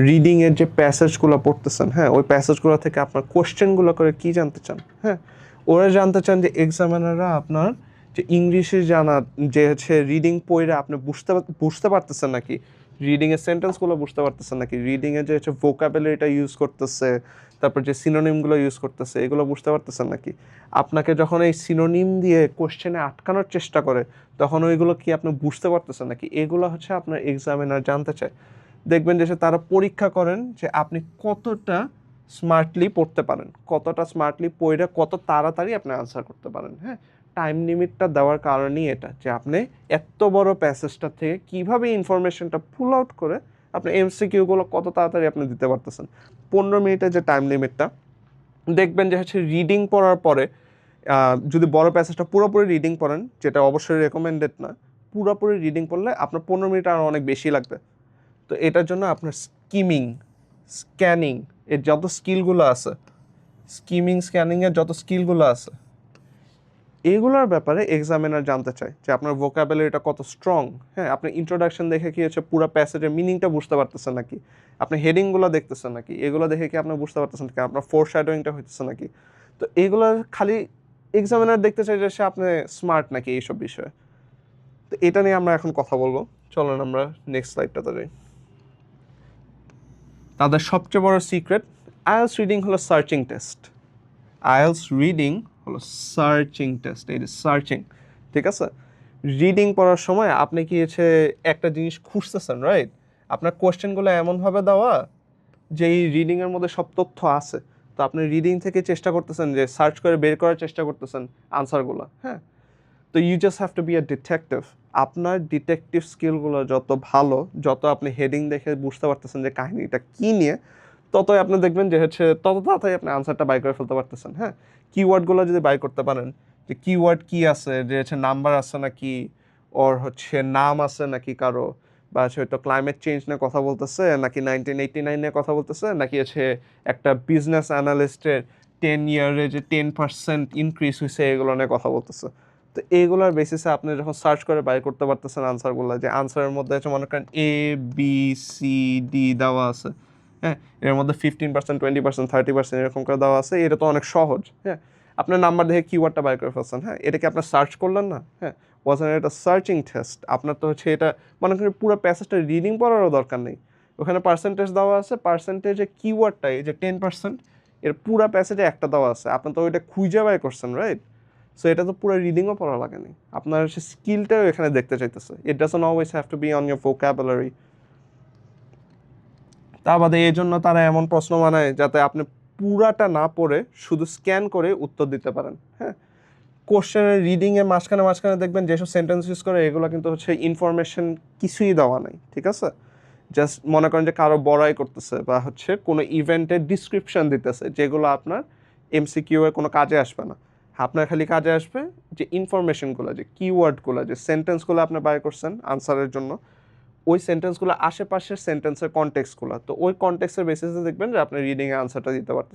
রিডিংয়ের যে প্যাসেজগুলো পড়তেছেন, হ্যাঁ, ওই প্যাসেজগুলো থেকে আপনার কোশ্চেনগুলো করে কি জানতে চান? হ্যাঁ, ওরা জানতে চান যে এক্সামিনাররা আপনার যে ইংলিশে জানা যে হচ্ছে রিডিং পড়ে আপনি বুঝতে পারতেছেন নাকি, রিডিংয়ের সেন্টেন্সগুলো বুঝতে পারতেছেন নাকি, রিডিংয়ে যে হচ্ছে ভোকাবুলারিটা ইউজ করতেছে, তারপর যে সিনোনিমগুলো ইউজ করতেছে এগুলো বুঝতে পারতেছেন নাকি। আপনাকে যখন এই সিনোনিম দিয়ে কোশ্চেনে আটকানোর চেষ্টা করে তখন ওইগুলো কি আপনি বুঝতে পারতেছেন নাকি, এগুলো হচ্ছে আপনার এক্সামিনার জানতে চায়। দেখবেন যে তারা পরীক্ষা করেন যে আপনি কতটা স্মার্টলি পড়তে পারেন, কতটা স্মার্টলি পড়ে কত তাড়াতাড়ি আপনি আনসার করতে পারেন। হ্যাঁ, টাইম লিমিটটা দেওয়ার কারণই এটা, যে আপনি এত বড় প্যাসেজটা থেকে কীভাবে ইনফরমেশনটা পুল আউট করে আপনি এমসিকিউগুলো কত তাড়াতাড়ি আপনি দিতে পারতেছেন। 15 মিনিটের যে টাইম লিমিটটা, দেখবেন যে হচ্ছে রিডিং পড়ার পরে যদি বড় প্যাসেজটা পুরোপুরি রিডিং পড়েন, যেটা অবশ্যই রেকমেন্ডেড না, পুরোপুরি রিডিং পড়লে আপনার 15 মিনিট আরও অনেক বেশি লাগবে। তো এটার জন্য আপনার স্ক্যানিং এর যত স্কিলগুলো আছে, স্ক্যানিংয়ের যত স্কিলগুলো আছে, এগুলোর ব্যাপারে এক্সামিনার জানতে চায় যে আপনার ভোকাবুলারিটা কত স্ট্রং। হ্যাঁ, আপনি ইন্ট্রোডাকশন দেখে কি হচ্ছে পুরো প্যাসেজের মিনিংটা বুঝতে পারতেছেন নাকি, আপনি হেডিংগুলো দেখতেছেন নাকি, এগুলো দেখে কি আপনি বুঝতে পারতেছেন নাকি, আপনার ফোরশ্যাডোয়িংটা হইতেছে নাকি। তো এগুলো খালি এক্সামিনার দেখতে চাই যে সে আপনি স্মার্ট নাকি এইসব বিষয়ে। তো এটা নিয়ে আমরা এখন কথা বলবো। চলেন আমরা নেক্সট স্লাইডটাতে যাই। তাদের সবচেয়ে বড় সিক্রেট, আইএলস রিডিং হলো সার্চিং টেস্ট। আইএলস রিডিং হলো সার্চিং টেস্ট, এই যে সার্চিং, ঠিক আছে। রিডিং পড়ার সময় আপনি কি হচ্ছে একটা জিনিস খুঁজতেছেন, রাইট। আপনার কোয়েশ্চেনগুলো এমনভাবে দেওয়া যে এই রিডিংয়ের মধ্যে সব তথ্য আছে, তো আপনি রিডিং থেকে চেষ্টা করতেছেন যে সার্চ করে বের করার চেষ্টা করতেছেন আনসারগুলো। হ্যাঁ, তো you just have to be a detective. আপনার ডিটেকটিভ স্কিলগুলো যত ভালো, যত আপনি হেডিং দেখে বুঝতে পারতেছেন যে কাহিনীটা কী নিয়ে, ততই আপনি দেখবেন যে হচ্ছে তত তাড়াতাড়ি আপনি আনসারটা বাই করে ফেলতে পারতেছেন। হ্যাঁ, কিওয়ার্ডগুলো যদি বাই করতে পারেন, যে কিওয়ার্ড কী আছে, যে হচ্ছে নাম্বার আছে নাকি, ওর হচ্ছে নাম আছে নাকি কারো, বা হচ্ছে হয়তো ক্লাইমেট চেঞ্জ নিয়ে কথা বলতেছে নাকি 1989 নিয়ে কথা বলতেছে, নাকি হচ্ছে একটা বিজনেস অ্যানালিস্টের 10 ইয়ারে যে 10% ইনক্রিজ হয়েছে এগুলো নিয়ে কথা বলতেছে। তো এইগুলোর বেসিসে আপনি যখন সার্চ করে বাই করতে পারতেছেন আনসারগুলো, যে আনসারের মধ্যে হচ্ছে মনে করেন ABCD দেওয়া আছে, হ্যাঁ, এর মধ্যে 15%, 20%, 30% এরকম করে দেওয়া আছে, এটা তো অনেক সহজ। হ্যাঁ, আপনার নাম্বার দেখে কিওয়ার্ডটা বাই করে ফেলছেন, হ্যাঁ, এটাকে আপনার সার্চ করলেন না, হ্যাঁ, ওয়াজন্ট এটা সার্চিং টেস্ট। আপনার তো হচ্ছে এটা মনে করেন পুরো প্যাসেজটা রিডিং পড়ারও দরকার নেই, ওখানে পার্সেন্টেজ দেওয়া আছে, পার্সেন্টেজে কিওয়ার্ডটা এই যে 10%, এর পুরো প্যাসেজে একটা দেওয়া আছে, আপনি তো ওইটা খুঁজে বাই করছেন, রাইট। সো এটা তো পুরো রিডিংও পড়া লাগেনি, আপনার সে স্কিলটাও এখানে দেখতে চাইতেছে। It doesn't always have to be on your vocabulary. তা বাদে এই জন্য তারা এমন প্রশ্ন বানায় যাতে আপনি পুরাটা না পড়ে শুধু স্ক্যান করে উত্তর দিতে পারেন। হ্যাঁ, কোশ্চেনের রিডিংয়ে মাঝখানে মাঝখানে দেখবেন যেসব সেন্টেন্স ইউজ করে এগুলো কিন্তু হচ্ছে ইনফরমেশন কিছুই দেওয়া নাই, ঠিক আছে। জাস্ট মনে করেন যে কারো বড়াই করতেছে বা হচ্ছে কোনো ইভেন্টের ডিসক্রিপশন দিতেছে, যেগুলো আপনার এমসিকিউ এর কোনো কাজে আসবে না। আপনার খালি কাজে আসবে যে ইনফরমেশনগুলো, যে কিওয়ার্ডগুলো, যে সেন্টেন্সগুলো আপনি বাই করছেন আনসারের জন্য, ওই সেন্টেন্সগুলো আশেপাশের সেন্টেন্সের কনটেক্সটগুলো, তো ওই কনটেক্সটের বেসিসে দেখবেন যে আপনি রিডিংয়ে আনসারটা দিতে পারতেন।